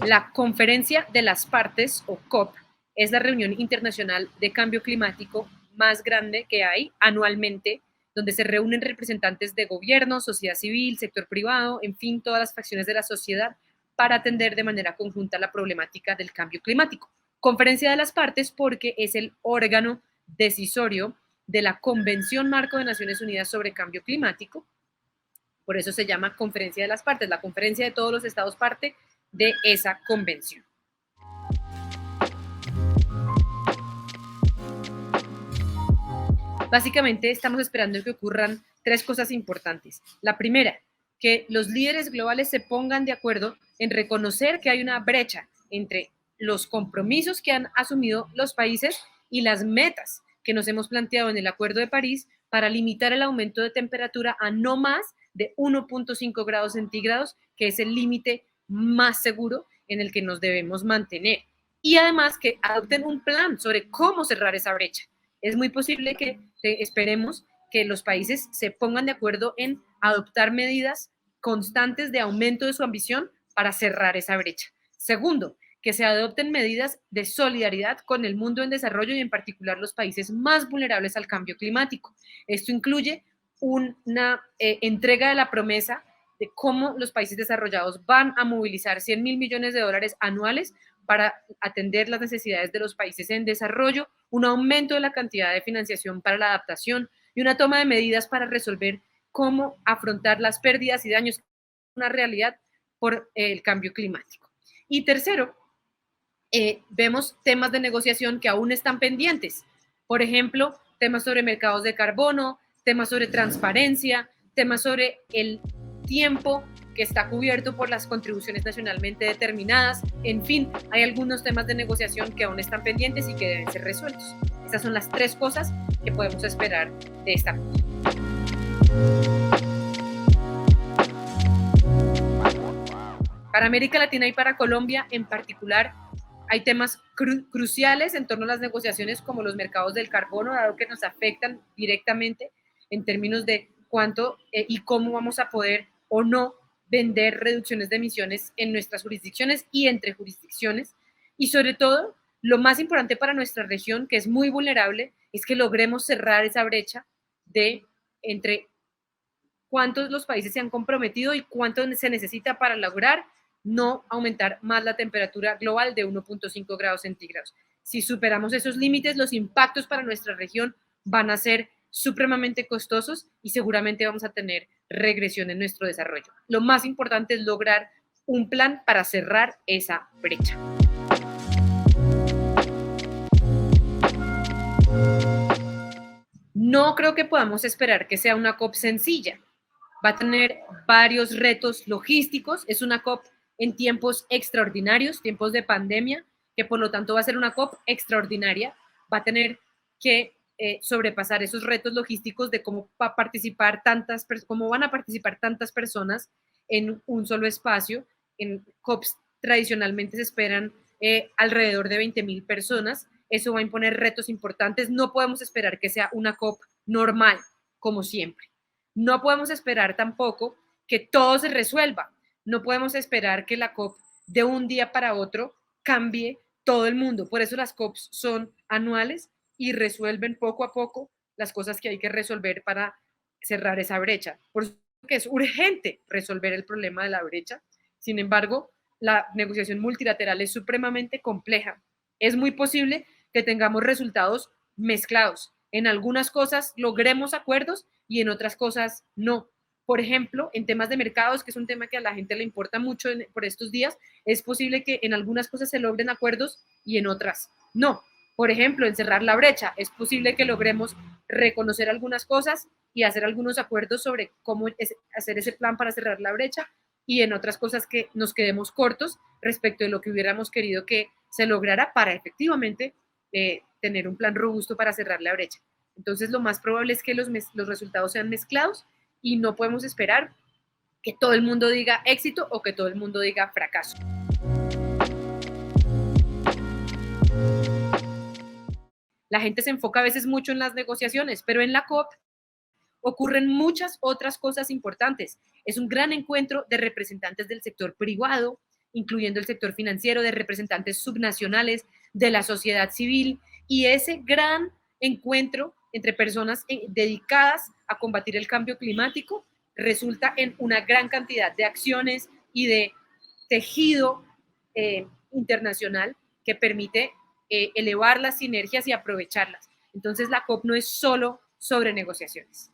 La Conferencia de las Partes, o COP, es la reunión internacional de cambio climático más grande que hay anualmente, donde se reúnen representantes de gobierno, sociedad civil, sector privado, en fin, todas las facciones de la sociedad para atender de manera conjunta la problemática del cambio climático. Conferencia de las Partes porque es el órgano decisorio de la Convención Marco de Naciones Unidas sobre Cambio Climático. Por eso se llama Conferencia de las Partes, la conferencia de todos los estados parte de esa convención. Básicamente estamos esperando que ocurran tres cosas importantes. La primera, que los líderes globales se pongan de acuerdo en reconocer que hay una brecha entre los compromisos que han asumido los países y las metas que nos hemos planteado en el Acuerdo de París para limitar el aumento de temperatura a no más de 1.5 grados centígrados, que es el límite más seguro en el que nos debemos mantener. Y además que adopten un plan sobre cómo cerrar esa brecha. Es muy posible que esperemos que los países se pongan de acuerdo en adoptar medidas constantes de aumento de su ambición para cerrar esa brecha. Segundo, que se adopten medidas de solidaridad con el mundo en desarrollo y en particular los países más vulnerables al cambio climático. Esto incluye una entrega de la promesa de cómo los países desarrollados van a movilizar 100.000 millones de dólares anuales para atender las necesidades de los países en desarrollo, un aumento de la cantidad de financiación para la adaptación y una toma de medidas para resolver cómo afrontar las pérdidas y daños que es una realidad por el cambio climático. Y tercero, vemos temas de negociación que aún están pendientes. Por ejemplo, temas sobre mercados de carbono, temas sobre transparencia, temas sobre el tiempo que está cubierto por las contribuciones nacionalmente determinadas. En fin, hay algunos temas de negociación que aún están pendientes y que deben ser resueltos. Estas son las tres cosas que podemos esperar de esta COP. Para América Latina y para Colombia en particular, hay temas cruciales en torno a las negociaciones como los mercados del carbono, dado que nos afectan directamente en términos de cuánto y cómo vamos a poder o no vender reducciones de emisiones en nuestras jurisdicciones y entre jurisdicciones. Y sobre todo, lo más importante para nuestra región, que es muy vulnerable, es que logremos cerrar esa brecha de entre cuántos los países se han comprometido y cuánto se necesita para lograr no aumentar más la temperatura global de 1.5 grados centígrados. Si superamos esos límites, los impactos para nuestra región van a ser supremamente costosos y seguramente vamos a tener regresión en nuestro desarrollo. Lo más importante es lograr un plan para cerrar esa brecha. No creo que podamos esperar que sea una COP sencilla. Va a tener varios retos logísticos. Es una COP en tiempos extraordinarios, tiempos de pandemia, que por lo tanto va a ser una COP extraordinaria. Va a tener que sobrepasar esos retos logísticos de cómo van a participar tantas personas en un solo espacio. En COPs tradicionalmente se esperan alrededor de 20.000 personas. Eso va a imponer retos importantes. No podemos esperar que sea una COP normal, como siempre. No podemos esperar tampoco que todo se resuelva. No podemos esperar que la COP de un día para otro cambie todo el mundo. Por eso las COPs son anuales y resuelven poco a poco las cosas que hay que resolver para cerrar esa brecha. Por eso que es urgente resolver el problema de la brecha. Sin embargo, la negociación multilateral es supremamente compleja. Es muy posible que tengamos resultados mezclados. En algunas cosas logremos acuerdos y en otras cosas no. Por ejemplo, en temas de mercados, que es un tema que a la gente le importa mucho por estos días, es posible que en algunas cosas se logren acuerdos y en otras no. Por ejemplo, en cerrar la brecha, es posible que logremos reconocer algunas cosas y hacer algunos acuerdos sobre cómo hacer ese plan para cerrar la brecha y en otras cosas que nos quedemos cortos respecto de lo que hubiéramos querido que se lograra para efectivamente tener un plan robusto para cerrar la brecha. Entonces, lo más probable es que los resultados sean mezclados y no podemos esperar que todo el mundo diga éxito o que todo el mundo diga fracaso. La gente se enfoca a veces mucho en las negociaciones, pero en la COP ocurren muchas otras cosas importantes. Es un gran encuentro de representantes del sector privado, incluyendo el sector financiero, de representantes subnacionales, de la sociedad civil, y ese gran encuentro entre personas dedicadas a combatir el cambio climático resulta en una gran cantidad de acciones y de tejido internacional que permite elevar las sinergias y aprovecharlas. Entonces la COP no es solo sobre negociaciones.